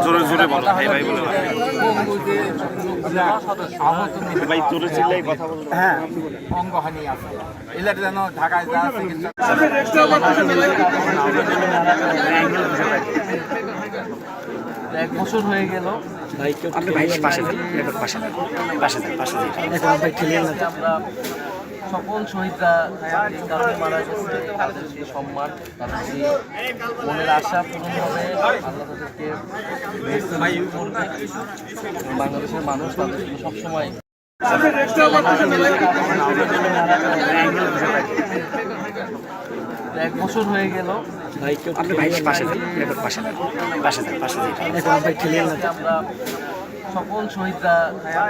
জোরে জোরে বলো ভাই ভাই বলে ভাই জোরে চিল্লাই কথা বলতে। হ্যাঁ, অঙ্গহানি আছে এলার যেন ঢাকায় যা এক বছর হয়ে গেল আপনি ভাই পাশে যান, পাশে যান, পাশে যান, পাশে যান। ভাই ঠেলিয়ে না। আমরা সকল শহীদরা এই কারণে মারা গেছে, তাদের সেই সম্মান, তাদের সেই মনের আশা পূরণ হবে, আল্লাহ তাদেরকে করবে। বাংলাদেশের মানুষ তাদের জন্য সবসময় এক বছর হয়ে গেল আপনি ভাই পাশে যান, পাশে যান, পাশে যান, পাশে যান। ভাই ঠেলিয়ে না। আমরা সকল শহীদরা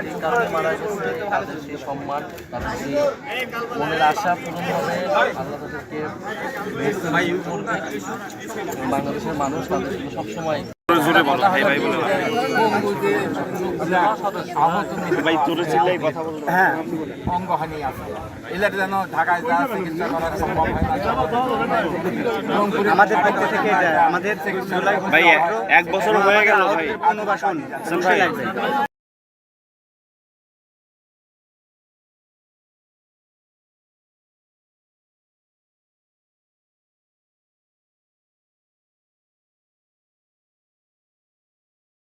এই কারণে মারা গেছে, তাদের সেই সম্মান, তাদের সেই মনের আশা পূরণ হবে, আল্লাহ তাদেরকে করবে। বাংলাদেশের মানুষ তাদের জন্য সবসময় জোরে জোরে বলো ভাই ভাই বলে ভাই জোরে চিল্লাই কথা বলতে। হ্যাঁ, অঙ্গহানি আছে এলার যেন ঢাকায় যা চিকিৎসা করা সম্ভব হয় না। আমাদের পক্ষ থেকে আমাদের ভাই এক বছর হয়ে গেল ভাই। পুনর্বাসন লাগবে।